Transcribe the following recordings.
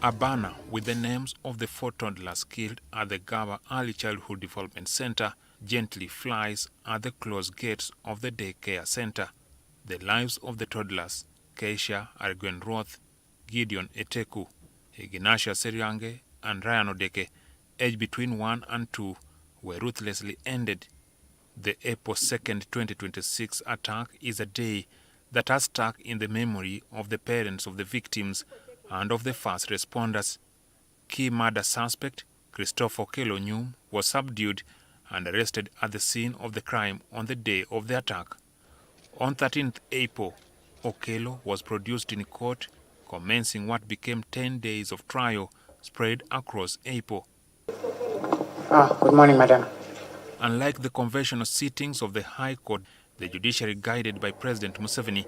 A banner with the names of the 4 toddlers killed at the Gaba Early Childhood Development Center gently flies at the closed gates of the daycare center. The lives of the toddlers, Keisha Argwen Roth, Gideon Eteku, Ignatius Seriange, and Ryan Odeke, aged between 1 and 2, were ruthlessly ended. The April 2nd, 2026 attack is a day that has stuck in the memory of the parents of the victims and of the first responders. Key murder suspect Christopher Okello Nyum was subdued and arrested at the scene of the crime on the day of the attack. On 13th April, Okello was produced in court, commencing what became 10 days of trial spread across April. Good morning, madam. Unlike the conventional sittings of the High Court, the judiciary, guided by President Museveni,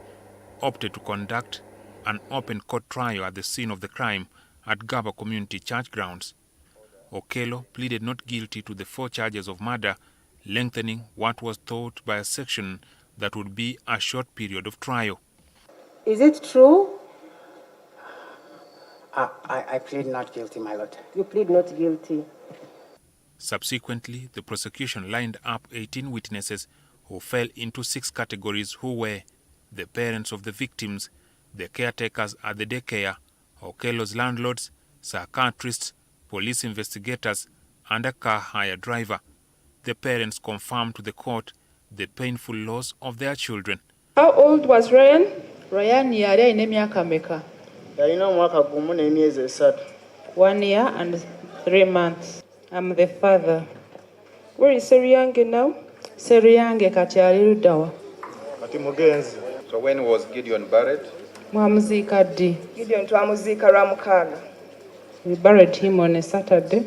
opted to conduct an open court trial at the scene of the crime at Gaba Community Church grounds. Okello pleaded not guilty to the 4 charges of murder, lengthening what was thought by a section that would be a short period of trial. Is it true? I plead not guilty, my lord. You plead not guilty. Subsequently, the prosecution lined up 18 witnesses who fell into 6 categories, who were the parents of the victims, the caretakers at the daycare, Okello's landlords, psychiatrists, police investigators, and a car hire driver. The parents confirmed to the court the painful loss of their children. How old was Ryan? Ryan yali alina emyaka meka? Yalina omwaka gumu n'emyezi 3. 1 year and 3 months. I'm the father. Where is Seriange now? Seriange kati ali luddawa? Kati mugenzi. So when was Gideon buried? Mwamuziika ddi? Gideon twamuziika lwa mukaaga. We buried him on a Saturday.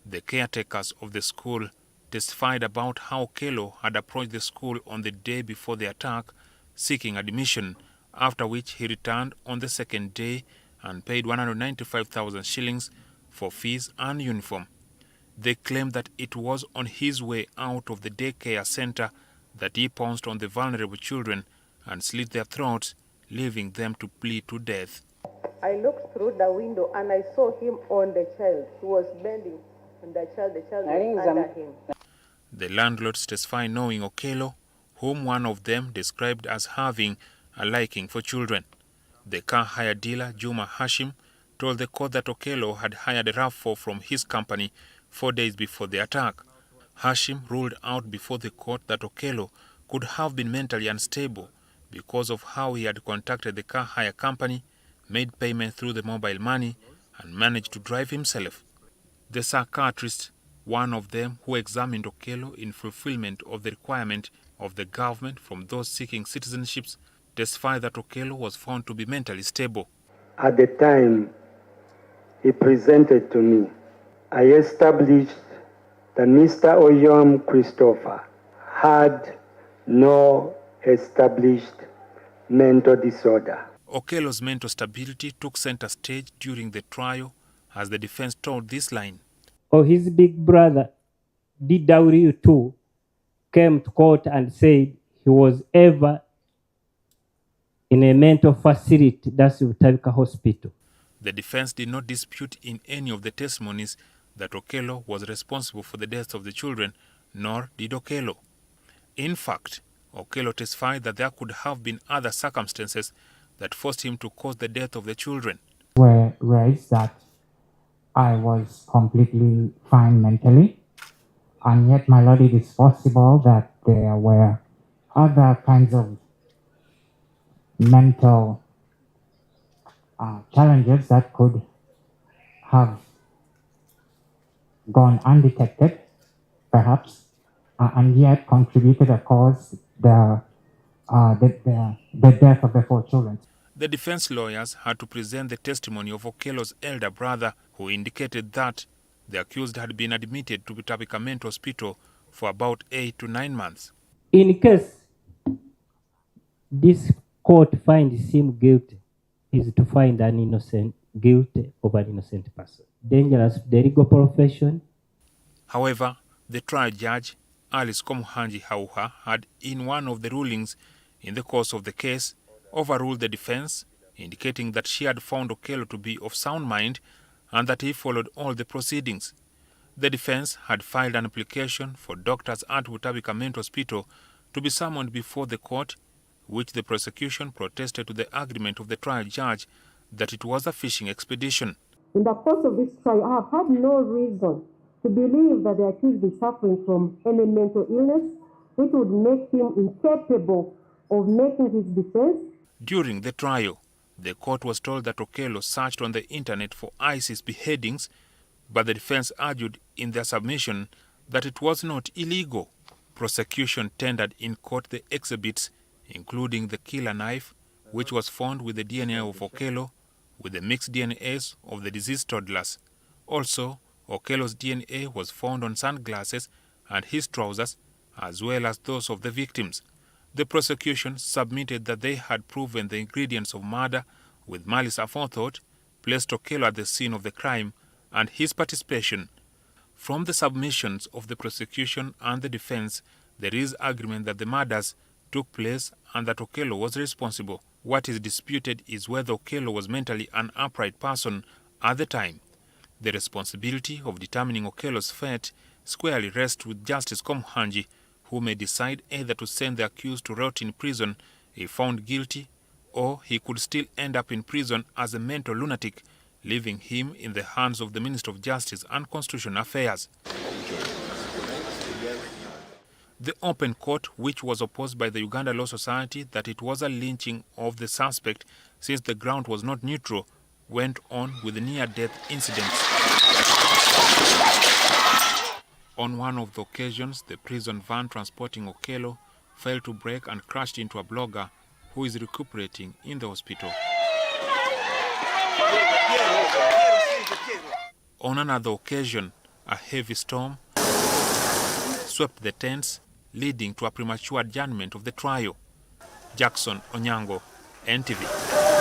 The caretakers of the school testified about how Okello had approached the school on the day before the attack, seeking admission, after which he returned on the second day and paid 195,000 shillings for fees and uniform. They claimed that it was on his way out of the daycare center that he pounced on the vulnerable children and slit their throats, leaving them to bleed to death. I looked through the window and I saw him on the child. He was bending on the child was under him. The landlords testify knowing Okello, whom one of them described as having a liking for children. The car hire dealer, Juma Hashim, told the court that Okello had hired a RAV4 from his company 4 days before the attack. Hashim ruled out before the court that Okello could have been mentally unstable because of how he had contacted the car hire company, made payment through the mobile money, and managed to drive himself. The psychiatrist, one of them who examined Okello in fulfillment of the requirement of the government from those seeking citizenships, testified that Okello was found to be mentally stable. At the time he presented to me, I established that Mr. Oyom Christopher had no established mental disorder. Okello's mental stability took center stage during the trial as the defense told this line. His big brother, DW2, came to court and said he was ever in a mental facility, that's Utabika Hospital. The defense did not dispute in any of the testimonies that Okello was responsible for the deaths of the children, nor did Okello. In fact, Okello testified that there could have been other circumstances that forced him to cause the death of the children. Were raised that I was completely fine mentally, and yet, my lord, it is possible that there were other kinds of mental challenges that could have gone undetected, perhaps, and yet contributed to cause the death of the 4 children. The defense lawyers had to present the testimony of Okello's elder brother, who indicated that the accused had been admitted to Butabika Mental Hospital for about 8 to 9 months. In case this court finds him guilty, is to find an innocent guilty of an innocent person. Dangerous to the legal profession. However, the trial judge, Alice Komuhanji Hauha, had in one of the rulings in the course of the case overruled the defense, indicating that she had found Okello to be of sound mind and that he followed all the proceedings. The defense had filed an application for doctors at Butabika Mental Hospital to be summoned before the court, which the prosecution protested to the agreement of the trial judge that it was a fishing expedition. In the course of this trial, I have had no reason to believe that the accused is suffering from any mental illness, which would make him incapable of making his defense. During the trial, the court was told that Okello searched on the internet for ISIS beheadings, but the defense argued in their submission that it was not illegal. Prosecution tendered in court the exhibits, including the killer knife, which was found with the DNA of Okello, with the mixed DNAs of the deceased toddlers. Also, Okello's DNA was found on sunglasses and his trousers, as well as those of the victims. The prosecution submitted that they had proven the ingredients of murder with malice aforethought, placed Okello at the scene of the crime, and his participation. From the submissions of the prosecution and the defense, there is agreement that the murders took place and that Okello was responsible. What is disputed is whether Okello was mentally an upright person at the time. The responsibility of determining Okello's fate squarely rests with Justice Komhanji, who may decide either to send the accused to rot in prison if found guilty, or he could still end up in prison as a mental lunatic, leaving him in the hands of the Minister of Justice and Constitutional Affairs. The open court, which was opposed by the Uganda Law Society that it was a lynching of the suspect since the ground was not neutral, went on with near-death incidents. On one of the occasions, the prison van transporting Okello failed to brake and crashed into a blogger who is recuperating in the hospital. On another occasion, a heavy storm swept the tents, leading to a premature adjournment of the trial. Jackson Onyango, NTV.